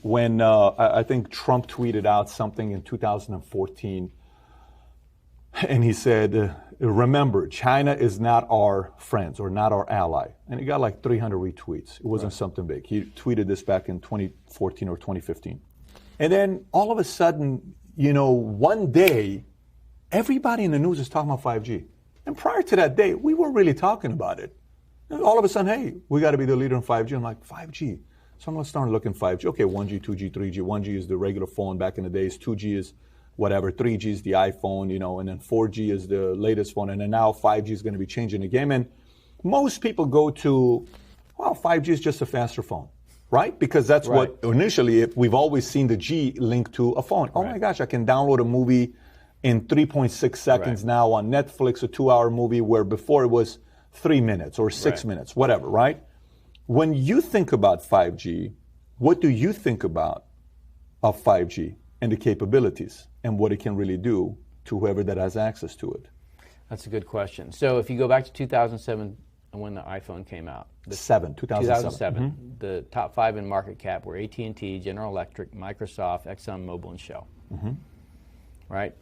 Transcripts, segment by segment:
when I think Trump tweeted out something in 2014, and he said, remember, China is not our friends or not our ally. And he got like 300 retweets. It wasn't something big. He tweeted this back in 2014 or 2015. And then all of a sudden, one day, everybody in the news is talking about 5G. And prior to that day, we weren't really talking about it. And all of a sudden, hey, we got to be the leader in 5G. I'm like, 5G? So I'm going to start looking at 5G. Okay, 1G, 2G, 3G. 1G is the regular phone back in the days. 2G is whatever. 3G is the iPhone, and then 4G is the latest phone. And then now 5G is going to be changing the game. And most people go to, 5G is just a faster phone, right? Because that's what initially, we've always seen the G linked to a phone. Oh my gosh, I can download a movie in 3.6 seconds now on Netflix, a 2-hour movie, where before it was 3 minutes or 6 minutes, whatever, right? When you think about 5G, what do you think about of 5G and the capabilities and what it can really do to whoever that has access to it? That's a good question. So if you go back to 2007 when the iPhone came out. 2007. The top 5 in market cap were AT&T, General Electric, Microsoft, ExxonMobil, and Shell. Right?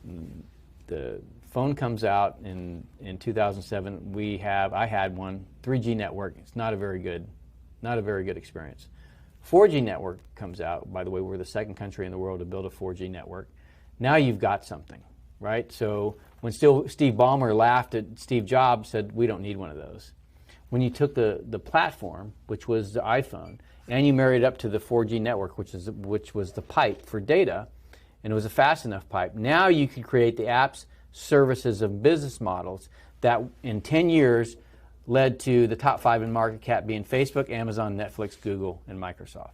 The phone comes out in 2007. I had one, 3G network. It's not a very good experience. 4G network comes out. By the way, we're the second country in the world to build a 4G network. Now you've got something, right? So when Steve Ballmer laughed at Steve Jobs, said, we don't need one of those. When you took the platform, which was the iPhone, and you married it up to the 4G network, which was the pipe for data, and it was a fast enough pipe, now you could create the apps, services, and business models that in 10 years led to the top 5 in market cap being Facebook, Amazon, Netflix, Google, and Microsoft.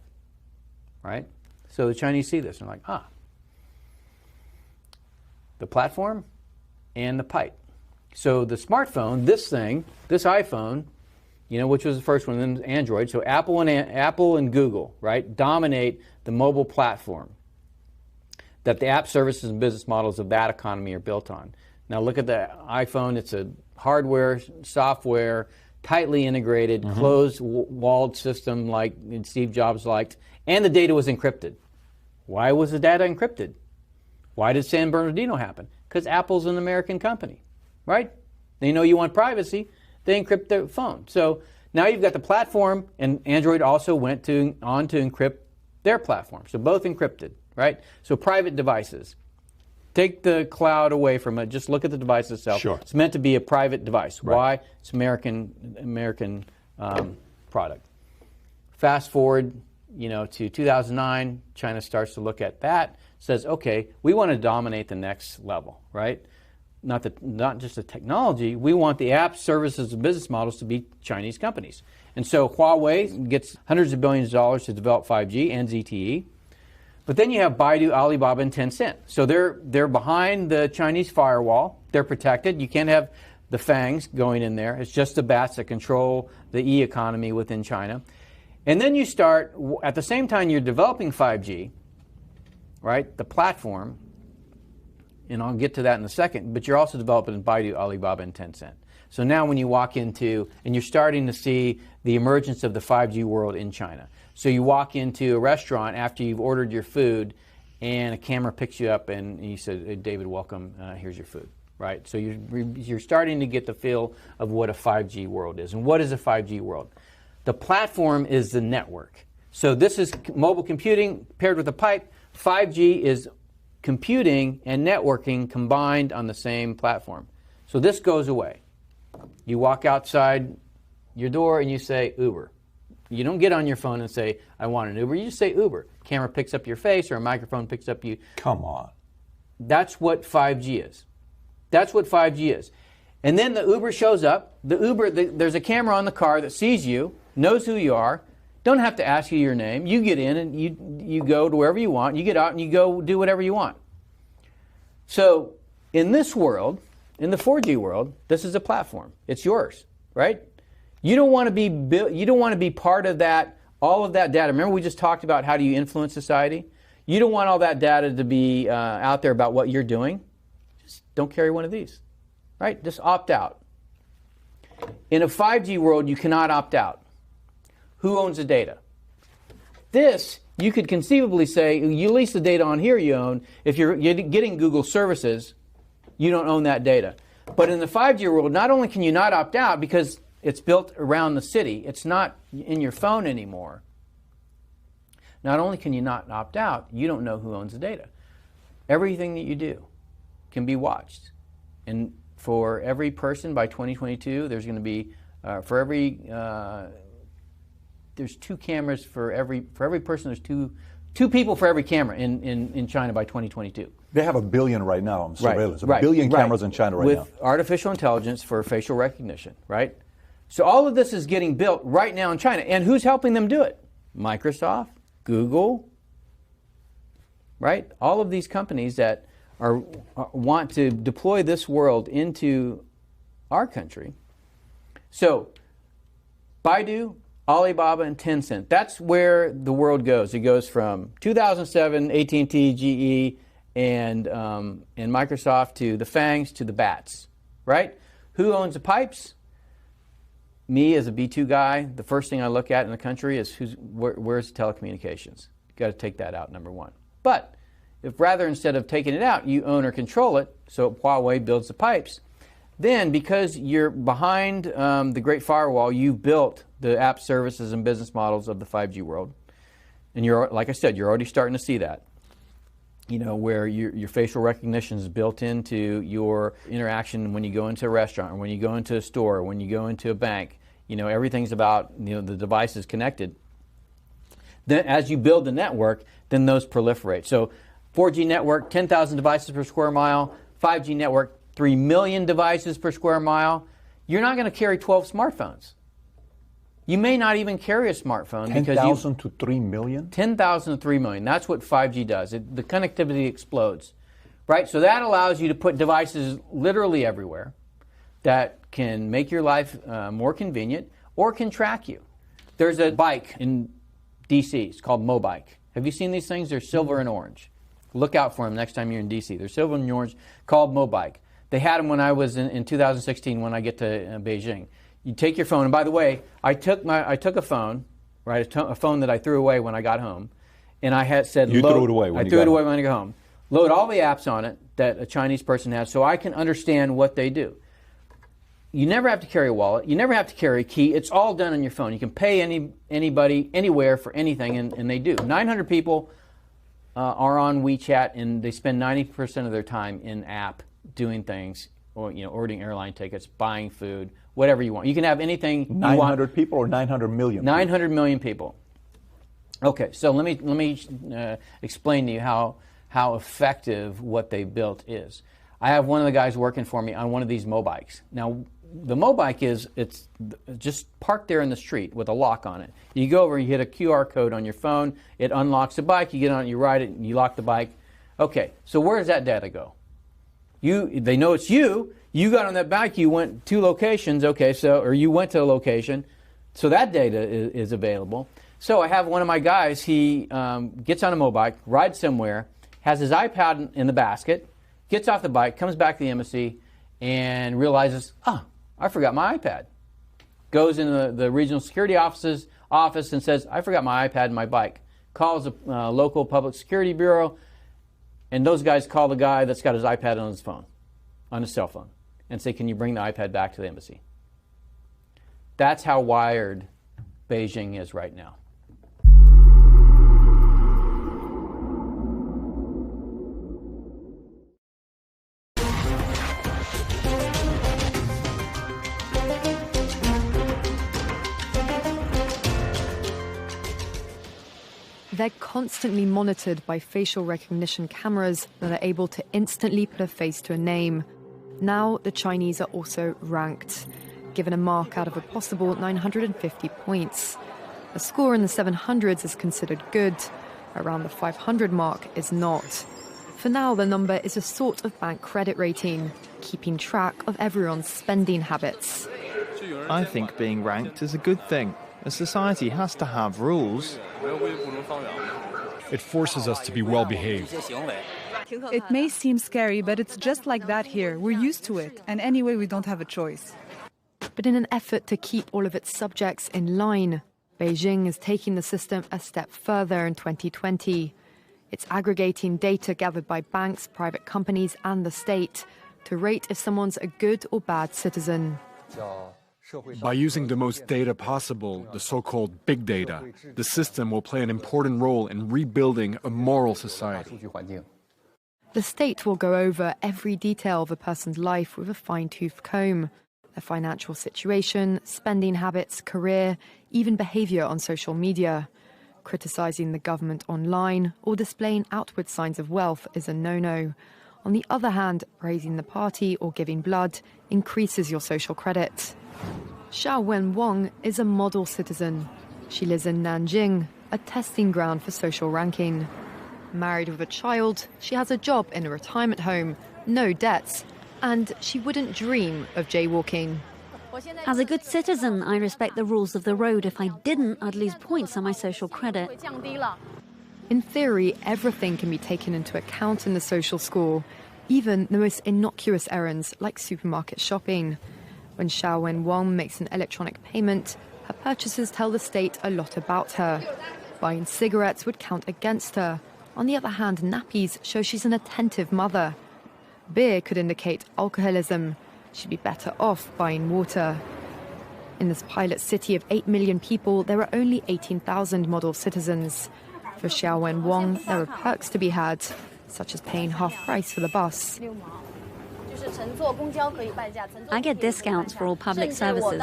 Right? So the Chinese see this and they're like, the platform and the pipe. So the smartphone, this iPhone, which was the first one, then Android. So Apple and Google, right, dominate the mobile platform that the app services and business models of that economy are built on. Now look at the iPhone. It's a hardware, software, tightly integrated, closed-walled system like Steve Jobs liked, and the data was encrypted. Why was the data encrypted? Why did San Bernardino happen? Because Apple's an American company, right? They know you want privacy. They encrypt their phone. So now you've got the platform, and Android also went on to encrypt their platform. So both encrypted, right? So private devices. Take the cloud away from it. Just look at the device itself. Sure. It's meant to be a private device. Right. Why? It's American product. Fast forward, to 2009, China starts to look at that. Says, okay, we want to dominate the next level, right? Not just the technology. We want the apps, services, and business models to be Chinese companies. And so Huawei gets hundreds of billions of dollars to develop 5G and ZTE. But then you have Baidu, Alibaba, and Tencent. So they're behind the Chinese firewall. They're protected. You can't have the fangs going in there. It's just the bats that control the e-economy within China. And then you start, at the same time you're developing 5G, right, the platform, and I'll get to that in a second, but you're also developing Baidu, Alibaba, and Tencent. So now when you walk into, and you're starting to see the emergence of the 5G world in China. So you walk into a restaurant after you've ordered your food, and a camera picks you up, and you said, hey, David, welcome, here's your food, right? So you're starting to get the feel of what a 5G world is. And what is a 5G world? The platform is the network. So this is mobile computing paired with a pipe. 5G is computing and networking combined on the same platform. So this goes away. You walk outside your door and you say Uber. You don't get on your phone and say, I want an Uber. You just say Uber. Camera picks up your face or a microphone picks up you. Come on. That's what 5G is. That's what 5G is. And then the Uber shows up. There's a camera on the car that sees you, knows who you are, don't have to ask you your name. You get in and you go to wherever you want. You get out and you go do whatever you want. So in this world, in the 4G world, this is a platform. It's yours, right? You don't want to be part of that, all of that data. Remember we just talked about how do you influence society? You don't want all that data to be out there about what you're doing. Just don't carry one of these, right? Just opt out. In a 5G world, you cannot opt out. Who owns the data? This, you could conceivably say, you lease the data on here you own. If you're getting Google services, you don't own that data. But in the 5G world, not only can you not opt out because it's built around the city, it's not in your phone anymore. Not only can you not opt out, you don't know who owns the data. Everything that you do can be watched. And for every person by 2022, there's going to be, there's 2 cameras for every person. There's two people for every camera in China by 2022. They have 1 billion right now on surveillance. Right. 1 billion cameras in China right now. With artificial intelligence for facial recognition, right? So all of this is getting built right now in China. And who's helping them do it? Microsoft, Google, right? All of these companies that want to deploy this world into our country. So Baidu, Alibaba, and Tencent, that's where the world goes. It goes from 2007, AT&T, GE, and Microsoft to the FANGs to the BATs, right? Who owns the pipes? Me as a B2 guy, the first thing I look at in the country is where's telecommunications. You've got to take that out, number one. But if rather instead of taking it out, you own or control it, so Huawei builds the pipes, then because you're behind the Great Firewall, you've built the app services and business models of the 5G world. And you're, like I said, you're already starting to see that. You know, where your facial recognition is built into your interaction when you go into a restaurant, or when you go into a store, or when you go into a bank. You know, everything's about, you know, the device is connected. Then as you build the network, then those proliferate. So 4G network, 10,000 devices per square mile. 5G network, 3 million devices per square mile. You're not going to carry 12 smartphones. You may not even carry a smartphone. 10,000 to 3 million? 10,000 to 3 million. That's what 5G does. The connectivity explodes, right? So that allows you to put devices literally everywhere that can make your life more convenient or can track you. There's a bike in D.C. It's called Mobike. Have you seen these things? They're silver and orange. Look out for them next time you're in D.C. They're silver and orange, called Mobike. They had them when I was in 2016 when I get to Beijing. You take your phone, and by the way, I took a phone, right, a phone that I threw away when I got home, and I had said, you threw it away when I threw it away when I got home. Load all the apps on it that a Chinese person has, so I can understand what they do. You never have to carry a wallet. You never have to carry a key. It's all done on your phone. You can pay anybody, anywhere for anything, and they do. 900 people are on WeChat, and they spend 90% of their time in app doing things, or ordering airline tickets, buying food, whatever you want. You can have anything you want. 900 people or 900 million? 900 million people. Okay, so let me explain to you how effective what they built is. I have one of the guys working for me on one of these Mobikes. Now, the Mobike it's just parked there in the street with a lock on it. You go over, you hit a QR code on your phone, it unlocks the bike, you get on it, you ride it, and you lock the bike. Okay, so where does that data go? They know it's you. You got on that bike, you went 2 locations, okay, or you went to a location, so that data is available. So I have one of my guys, he gets on a Mobike, rides somewhere, has his iPad in the basket, gets off the bike, comes back to the embassy, and realizes, I forgot my iPad. Goes into the regional security office and says, I forgot my iPad and my bike. Calls a local public security bureau, and those guys call the guy that's got his iPad on his phone, on his cell phone, and say, can you bring the iPad back to the embassy? That's how wired Beijing is right now. They're constantly monitored by facial recognition cameras that are able to instantly put a face to a name. Now, the Chinese are also ranked, given a mark out of a possible 950 points. A score in the 700s is considered good. Around the 500 mark is not. For now, the number is a sort of bank credit rating, keeping track of everyone's spending habits. I think being ranked is a good thing. A society has to have rules. It forces us to be well-behaved. It may seem scary, but it's just like that here. We're used to it, and anyway, we don't have a choice. But in an effort to keep all of its subjects in line, Beijing is taking the system a step further in 2020. It's aggregating data gathered by banks, private companies, and the state to rate if someone's a good or bad citizen. By using the most data possible, the so-called big data, the system will play an important role in rebuilding a moral society. The state will go over every detail of a person's life with a fine-tooth comb. Their financial situation, spending habits, career, even behavior on social media. Criticizing the government online or displaying outward signs of wealth is a no-no. On the other hand, praising the party or giving blood increases your social credit. Xiaowen Wang is a model citizen. She lives in Nanjing, a testing ground for social ranking. Married with a child, she has a job in a retirement home, no debts, and she wouldn't dream of jaywalking. As a good citizen, I respect the rules of the road. If I didn't, I'd lose points on my social credit. In theory, everything can be taken into account in the social score, even the most innocuous errands like supermarket shopping. When Xiaowen Wang makes an electronic payment, her purchases tell the state a lot about her. Buying cigarettes would count against her. On the other hand, nappies show she's an attentive mother. Beer could indicate alcoholism. She'd be better off buying water. In this pilot city of 8 million people, there are only 18,000 model citizens. For Xiaowen Wang, there are perks to be had, such as paying half price for the bus. I get discounts for all public services,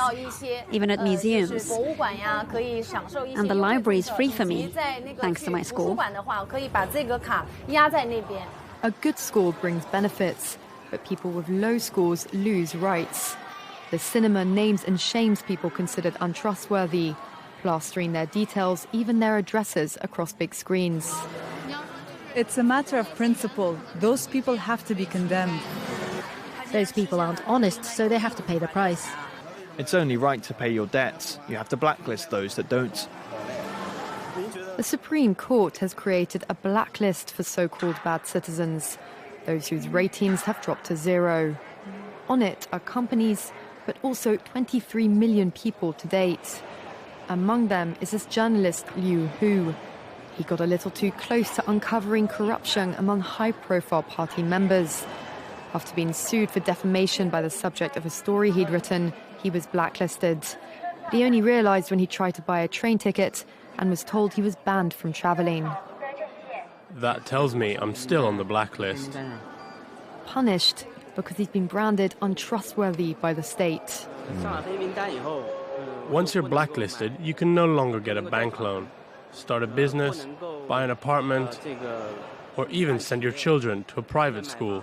even at museums. And the library is free for me, thanks to my score. A good score brings benefits, but people with low scores lose rights. The cinema names and shames people considered untrustworthy, plastering their details, even their addresses, across big screens. It's a matter of principle. Those people have to be condemned. Those people aren't honest, so they have to pay the price. It's only right to pay your debts. You have to blacklist those that don't. The Supreme Court has created a blacklist for so-called bad citizens, those whose ratings have dropped to zero. On it are companies, but also 23 million people to date. Among them is this journalist Liu Hu. He got a little too close to uncovering corruption among high-profile party members. After being sued for defamation by the subject of a story he'd written, he was blacklisted. But he only realized when he tried to buy a train ticket and was told he was banned from traveling. That tells me I'm still on the blacklist. Punished because he's been branded untrustworthy by the state. Once you're blacklisted, you can no longer get a bank loan, start a business, buy an apartment, or even send your children to a private school.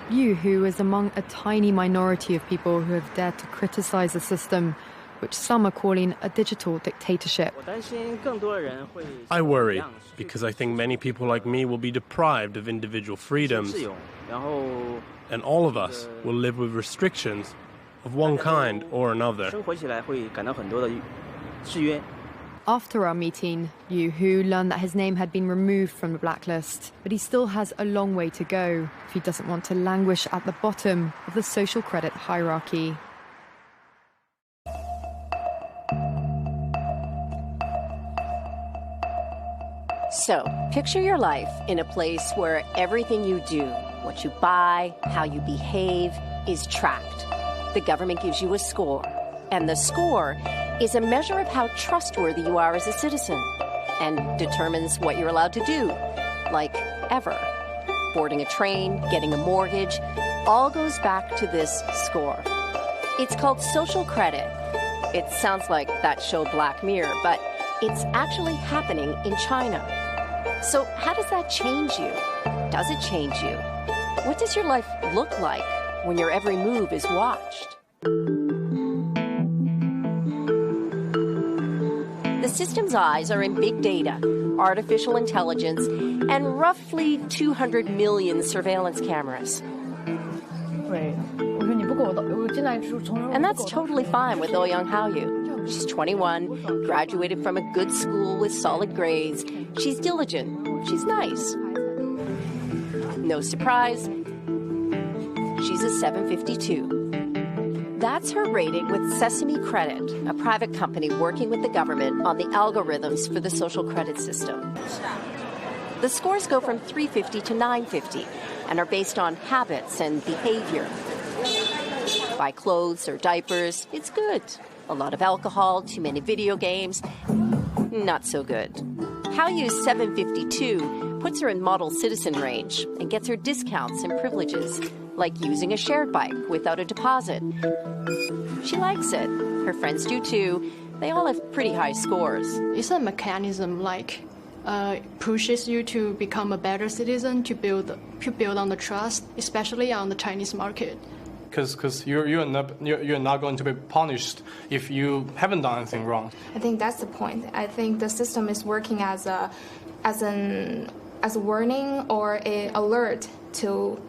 Liu Hu is among a tiny minority of people who have dared to criticize the system, which some are calling a digital dictatorship. I worry, because I think many people like me will be deprived of individual freedoms, and all of us will live with restrictions of one kind or another. After our meeting, Liu Hu learned that his name had been removed from the blacklist, but he still has a long way to go if he doesn't want to languish at the bottom of the social credit hierarchy. So, picture your life in a place where everything you do, what you buy, how you behave, is tracked. The government gives you a score, and the score is a measure of how trustworthy you are as a citizen and determines what you're allowed to do, like ever. Boarding a train, getting a mortgage, all goes back to this score. It's called social credit. It sounds like that show Black Mirror, but it's actually happening in China. So how does that change you? Does it change you? What does your life look like when your every move is watched? The system's eyes are in big data, artificial intelligence, and roughly 200 million surveillance cameras. And that's totally fine with Ouyang Haoyu. She's 21, graduated from a good school with solid grades. She's diligent. She's nice. No surprise, she's a 752. That's That's her rating with Sesame Credit, a private company working with the government on the algorithms for the social credit system. The scores go from 350 to 950 and are based on habits and behavior. Buy clothes or diapers, it's good. A lot of alcohol, too many video games, not so good. Haoyu's 752 puts her in model citizen range and gets her discounts and privileges, like using a shared bike without a deposit. She likes it. Her friends do too. They all have pretty high scores. It's a mechanism like pushes you to become a better citizen, to build on the trust, especially on the Chinese market. Because you're not going to be punished if you haven't done anything wrong. I think that's the point. I think the system is working as a warning or an alert to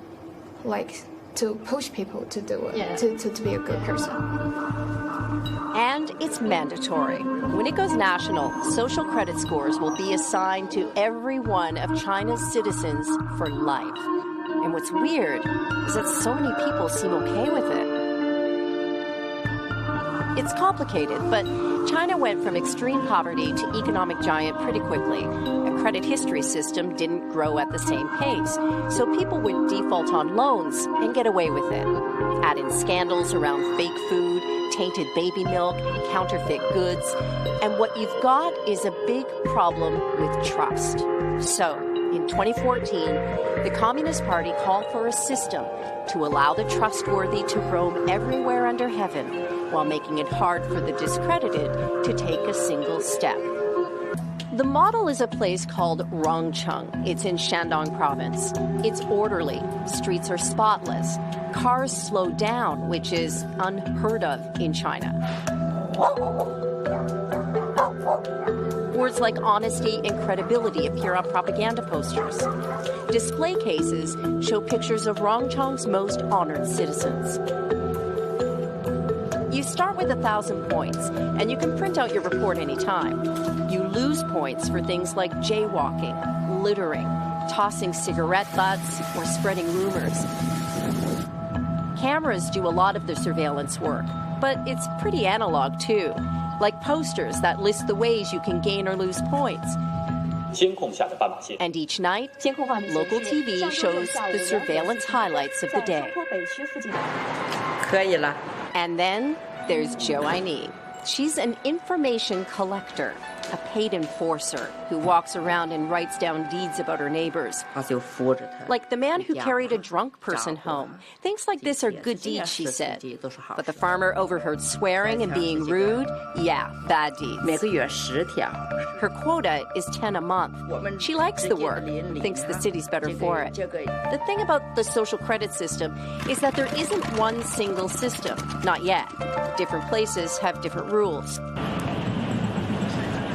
push people to do it, to be a good person. And it's mandatory. When it goes national, social credit scores will be assigned to every one of China's citizens for life. And what's weird is that so many people seem okay with it. It's complicated, but China went from extreme poverty to economic giant pretty quickly. A credit history system didn't grow at the same pace, so people would default on loans and get away with it. Add in scandals around fake food, tainted baby milk, counterfeit goods, and what you've got is a big problem with trust. So, in 2014, the Communist Party called for a system to allow the trustworthy to roam everywhere under heaven while making it hard for the discredited to take a single step. The model is a place called Rongcheng. It's in Shandong province. It's orderly. Streets are spotless. Cars slow down, which is unheard of in China. Words like honesty and credibility appear on propaganda posters. Display cases show pictures of Rongcheng's most honored citizens. You start with 1,000 points, and you can print out your report anytime. You lose points for things like jaywalking, littering, tossing cigarette butts, or spreading rumors. Cameras do a lot of the surveillance work, but it's pretty analog too, like posters that list the ways you can gain or lose points. And each night, local TV shows the surveillance highlights of the day. And then there's Zhou Aini. She's an information collector, a paid enforcer who walks around and writes down deeds about her neighbors. Like the man who carried a drunk person home. Things like this are good deeds, she said. But the farmer overheard swearing and being rude, yeah, bad deeds. Her quota is 10 a month. She likes the work, thinks the city's better for it. The thing about the social credit system is that there isn't one single system, not yet. Different places have different rules.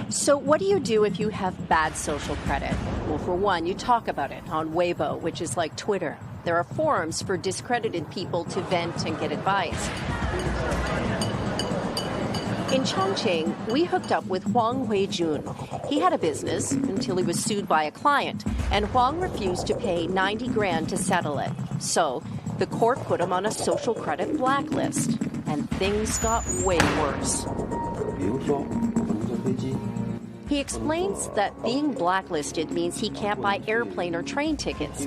So what do you do if you have bad social credit? Well, for one, you talk about it on Weibo, which is like Twitter. There are forums for discredited people to vent and get advice. In Chongqing, we hooked up with Huang Huijun. He had a business until he was sued by a client, and Huang refused to pay 90 grand to settle it. So the court put him on a social credit blacklist, and things got way worse. He explains that being blacklisted means he can't buy airplane or train tickets.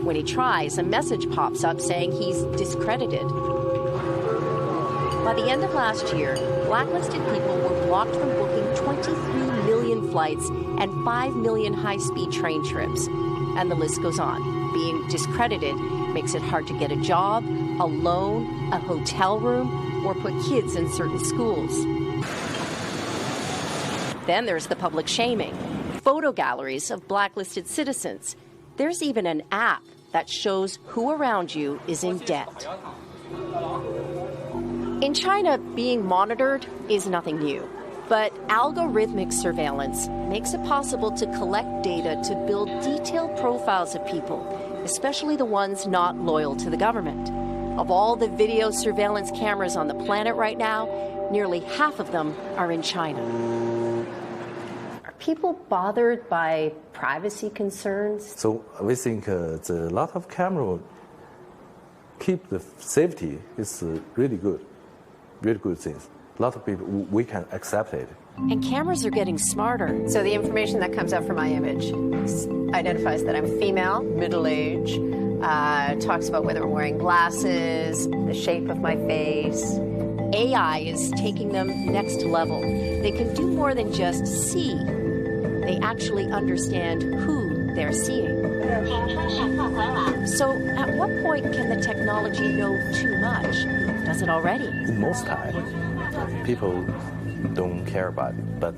When he tries, a message pops up saying he's discredited. By the end of last year, blacklisted people were blocked from booking 23 million flights and 5 million high-speed train trips. And the list goes on. Being discredited makes it hard to get a job, a loan, a hotel room, or put kids in certain schools. Then there's the public shaming. Photo galleries of blacklisted citizens. There's even an app that shows who around you is in debt. In China, being monitored is nothing new. But algorithmic surveillance makes it possible to collect data to build detailed profiles of people, especially the ones not loyal to the government. Of all the video surveillance cameras on the planet right now, nearly half of them are in China. Are people bothered by privacy concerns? So we think a lot of cameras keep the safety is really good things. A lot of people, we can accept it. And cameras are getting smarter. So the information that comes up from my image identifies that I'm female, middle-aged, talks about whether I'm wearing glasses, the shape of my face. AI is taking them next level. They can do more than just see. They actually understand who they're seeing. So at what point can the technology know too much? Does it already? Most time, people don't care about it. But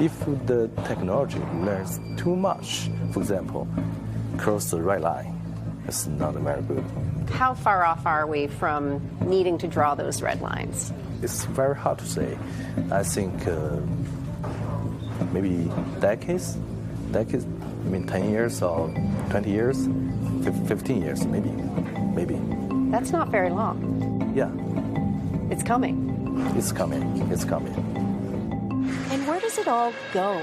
if the technology learns too much, for example, cross the red line, it's not very good. How far off are we from needing to draw those red lines? It's very hard to say. I think maybe decades, I mean 10 years or 20 years, 15 years, maybe. That's not very long. Yeah. It's coming. It's coming. And where does it all go?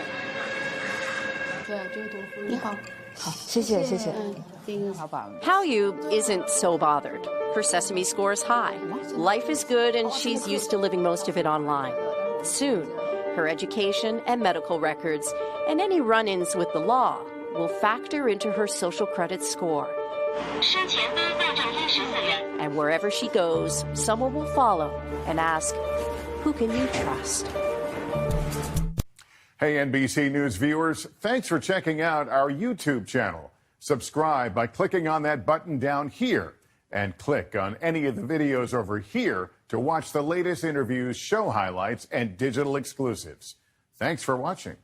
Hao-Yu isn't so bothered. Her Sesame score is high. Life is good and she's used to living most of it online. Soon, her education and medical records and any run-ins with the law will factor into her social credit score. And wherever she goes, someone will follow and ask, who can you trust? Hey, NBC News viewers, thanks for checking out our YouTube channel. Subscribe by clicking on that button down here and click on any of the videos over here to watch the latest interviews, show highlights, and digital exclusives. Thanks for watching.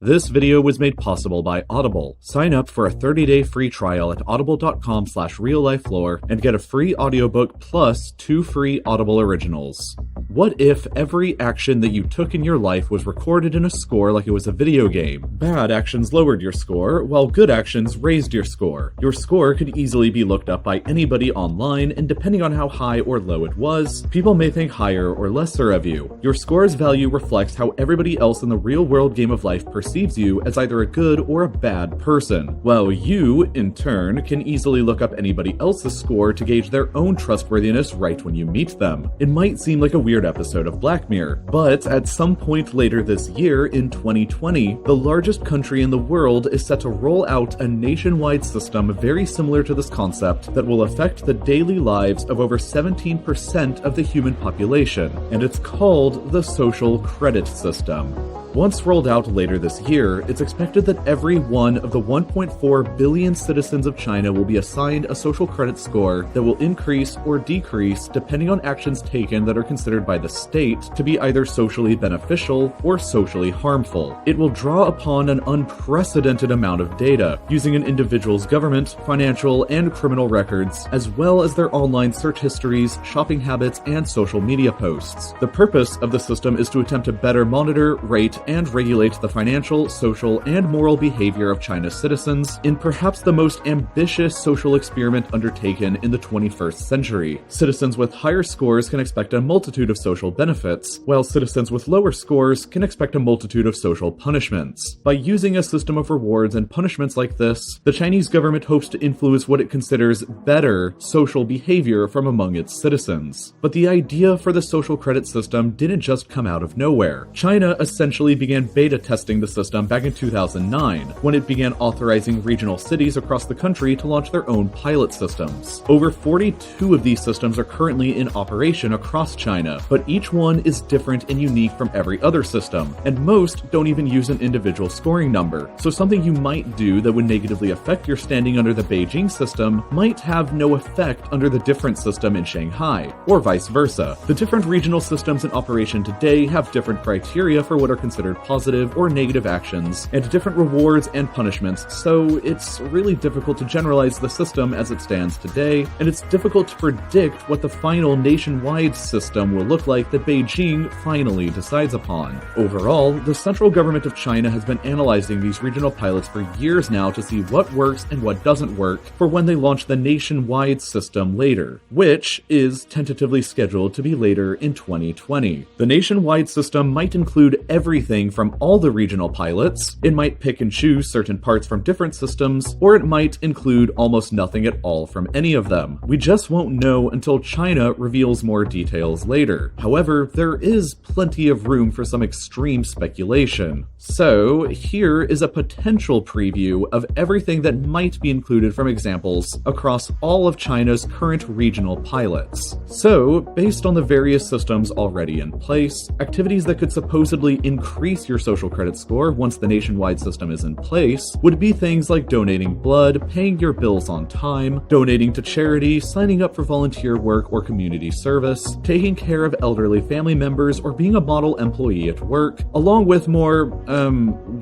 This video was made possible by Audible. Sign up for a 30-day free trial at audible.com/reallifelore and get a free audiobook plus 2 free Audible originals. What if every action that you took in your life was recorded in a score like it was a video game? Bad actions lowered your score, while good actions raised your score. Your score could easily be looked up by anybody online, and depending on how high or low it was, people may think higher or lesser of you. Your score's value reflects how everybody else in the real-world game of life perceives you as either a good or a bad person, while you, in turn, can easily look up anybody else's score to gauge their own trustworthiness right when you meet them. It might seem like a weird episode of Black Mirror, but at some point later this year, in 2020, the largest country in the world is set to roll out a nationwide system very similar to this concept that will affect the daily lives of over 17% of the human population, and it's called the social credit system. Once rolled out later this year, it's expected that every one of the 1.4 billion citizens of China will be assigned a social credit score that will increase or decrease depending on actions taken that are considered by the state to be either socially beneficial or socially harmful. It will draw upon an unprecedented amount of data, using an individual's government, financial, and criminal records, as well as their online search histories, shopping habits, and social media posts. The purpose of the system is to attempt to better monitor, rate, and regulate the financial, social, and moral behavior of China's citizens in perhaps the most ambitious social experiment undertaken in the 21st century. Citizens with higher scores can expect a multitude of social benefits, while citizens with lower scores can expect a multitude of social punishments. By using a system of rewards and punishments like this, the Chinese government hopes to influence what it considers better social behavior from among its citizens. But the idea for the social credit system didn't just come out of nowhere. China essentially began beta testing the system back in 2009, when it began authorizing regional cities across the country to launch their own pilot systems. Over 42 of these systems are currently in operation across China, but each one is different and unique from every other system, and most don't even use an individual scoring number. So something you might do that would negatively affect your standing under the Beijing system might have no effect under the different system in Shanghai, or vice versa. The different regional systems in operation today have different criteria for what are considered positive or negative actions, and different rewards and punishments, so it's really difficult to generalize the system as it stands today, and it's difficult to predict what the final nationwide system will look like that Beijing finally decides upon. Overall, the central government of China has been analyzing these regional pilots for years now to see what works and what doesn't work for when they launch the nationwide system later, which is tentatively scheduled to be later in 2020. The nationwide system might include everything everything from all the regional pilots, it might pick and choose certain parts from different systems, or it might include almost nothing at all from any of them. We just won't know until China reveals more details later. However, there is plenty of room for some extreme speculation. So, here is a potential preview of everything that might be included from examples across all of China's current regional pilots. So, based on the various systems already in place, activities that could supposedly increase your social credit score once the nationwide system is in place would be things like donating blood, paying your bills on time, donating to charity, signing up for volunteer work or community service, taking care of elderly family members, or being a model employee at work, along with more,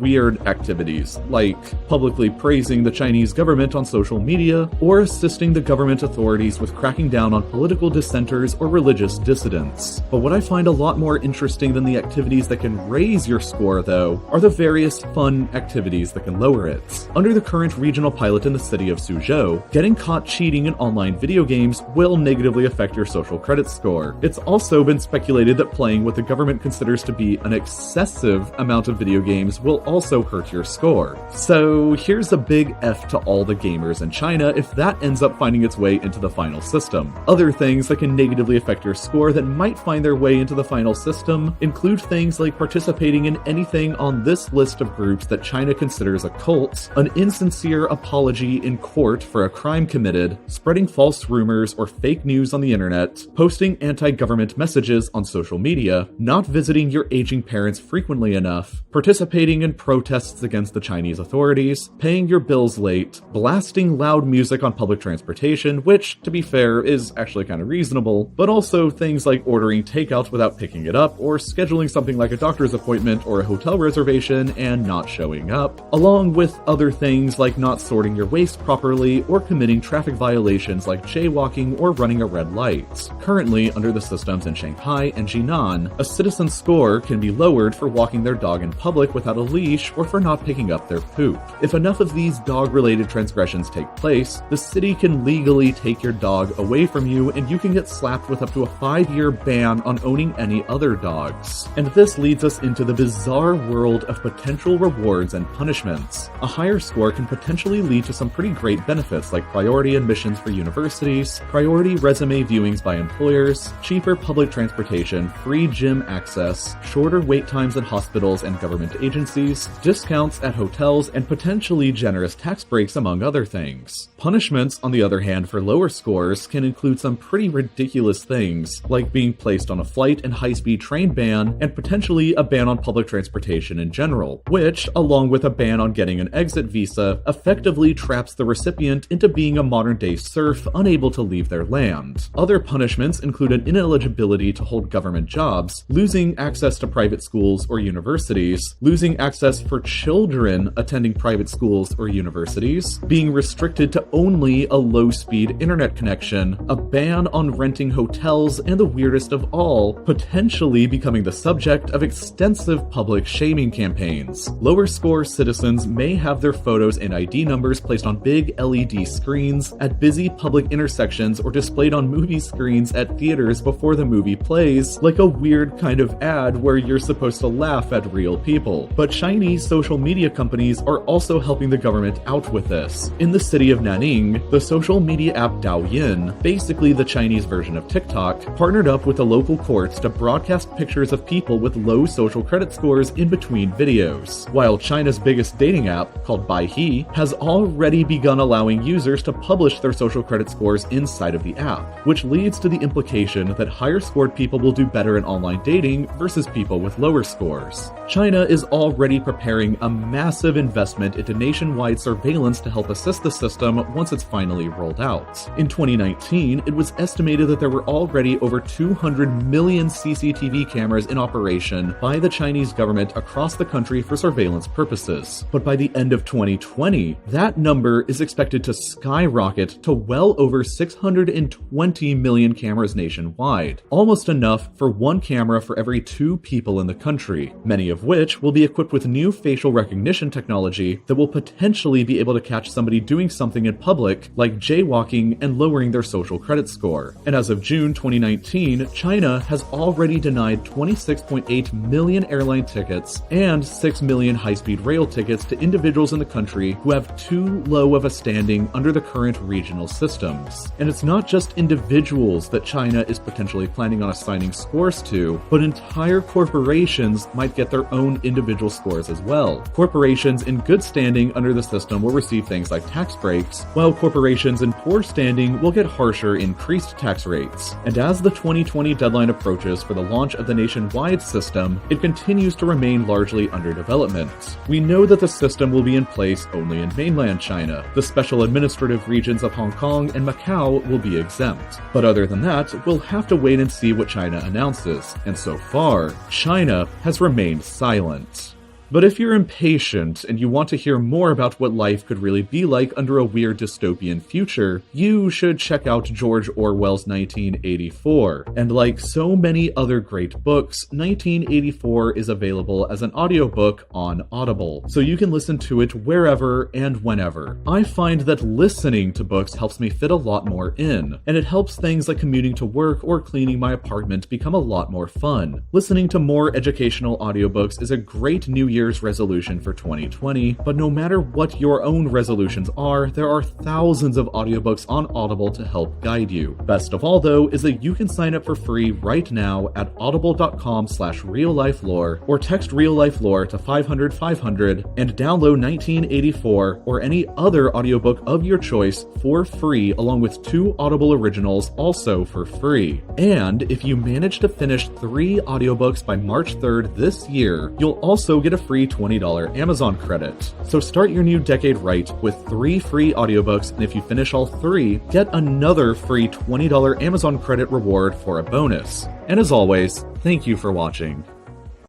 weird activities, like publicly praising the Chinese government on social media, or assisting the government authorities with cracking down on political dissenters or religious dissidents. But what I find a lot more interesting than the activities that can raise your score, though, are the various fun activities that can lower it. Under the current regional pilot in the city of Suzhou, getting caught cheating in online video games will negatively affect your social credit score. It's also been speculated that playing what the government considers to be an excessive amount of video games will also hurt your score. So here's a big F to all the gamers in China if that ends up finding its way into the final system. Other things that can negatively affect your score that might find their way into the final system include things like participating in anything on this list of groups that China considers a cult, an insincere apology in court for a crime committed, spreading false rumors or fake news on the internet, posting anti-government messages on social media, not visiting your aging parents frequently enough, participating in protests against the Chinese authorities, paying your bills late, blasting loud music on public transportation, which, to be fair, is actually kind of reasonable, but also things like ordering takeout without picking it up, or scheduling something like a doctor's appointment or a hotel reservation and not showing up, along with other things like not sorting your waste properly or committing traffic violations like jaywalking or running a red light. Currently, under the systems in Shanghai and Jinan, a citizen's score can be lowered for walking their dog in public without a leash or for not picking up their poop. If enough of these dog-related transgressions take place, the city can legally take your dog away from you and you can get slapped with up to a 5-year ban on owning any other dogs. And this leads us into the bizarre world of potential rewards and punishments. A higher score can potentially lead to some pretty great benefits like priority admissions for universities, priority resume viewings by employers, cheaper public transportation, free gym access, shorter wait times in hospitals and government agencies, discounts at hotels, and potentially generous tax breaks, among other things. Punishments, on the other hand, for lower scores can include some pretty ridiculous things, like being placed on a flight and high-speed train ban, and potentially a ban on public transportation in general, which, along with a ban on getting an exit visa, effectively traps the recipient into being a modern-day serf unable to leave their land. Other punishments include an ineligibility to hold government jobs, losing access to private schools or universities, losing access for children attending private schools or universities, being restricted to only a low-speed internet connection, a ban on renting hotels, and the weirdest of all, potentially becoming the subject of extensive public shaming campaigns. Lower score citizens may have their photos and ID numbers placed on big LED screens at busy public intersections or displayed on movie screens at theaters before the movie plays, like a weird kind of ad where you're supposed to laugh at real people. But Chinese social media companies are also helping the government out with this. In the city of Nanning, the social media app Douyin, basically the Chinese version of TikTok, partnered up with the local courts to broadcast pictures of people with low social credit scores in between videos, while China's biggest dating app, called Baihe, has already begun allowing users to publish their social credit scores inside of the app, which leads to the implication that higher scored people will do better in online dating versus people with lower scores. China is already preparing a massive investment into nationwide surveillance to help assist the system once it's finally rolled out. In 2019, it was estimated that there were already over 200 million CCTV cameras in operation by the Chinese government across the country for surveillance purposes. But by the end of 2020, that number is expected to skyrocket to well over 620 million cameras nationwide, almost enough for one camera for every 2 people in the country, many of which will be equipped with new facial recognition technology that will potentially be able to catch somebody doing something in public, like jaywalking and lowering their social credit score. And as of June 2019, China has already denied 26.8 million airline tickets and 6 million high-speed rail tickets to individuals in the country who have too low of a standing under the current regional systems. And it's not just individuals that China is potentially planning on assigning scores to, but entire corporations might get their own individual scores as well. Corporations in good standing under the system will receive things like tax breaks, while corporations in poor standing will get harsher, increased tax rates. And as the 2020 deadline approaches for the launch of the nationwide system, it continues to remain largely under development. We know that the system will be in place only in mainland China. The special administrative regions of Hong Kong and Macau will be exempt. But other than that, we'll have to wait and see what China announces. And so far, China has remained silent. But if you're impatient and you want to hear more about what life could really be like under a weird dystopian future, you should check out George Orwell's 1984. And like so many other great books, 1984 is available as an audiobook on Audible, so you can listen to it wherever and whenever. I find that listening to books helps me fit a lot more in, and it helps things like commuting to work or cleaning my apartment become a lot more fun. Listening to more educational audiobooks is a great New Year's resolution for 2020, but no matter what your own resolutions are, there are thousands of audiobooks on Audible to help guide you. Best of all, though, is that you can sign up for free right now at audible.com/reallifelore or text Real Life Lore to 500 500 and download 1984 or any other audiobook of your choice for free, along with 2 Audible originals also for free. And if you manage to finish 3 audiobooks by March 3rd this year, you'll also get a free $20 Amazon credit. So start your new decade right with 3 free audiobooks, and if you finish all 3, get another free $20 Amazon credit reward for a bonus. And as always, thank you for watching.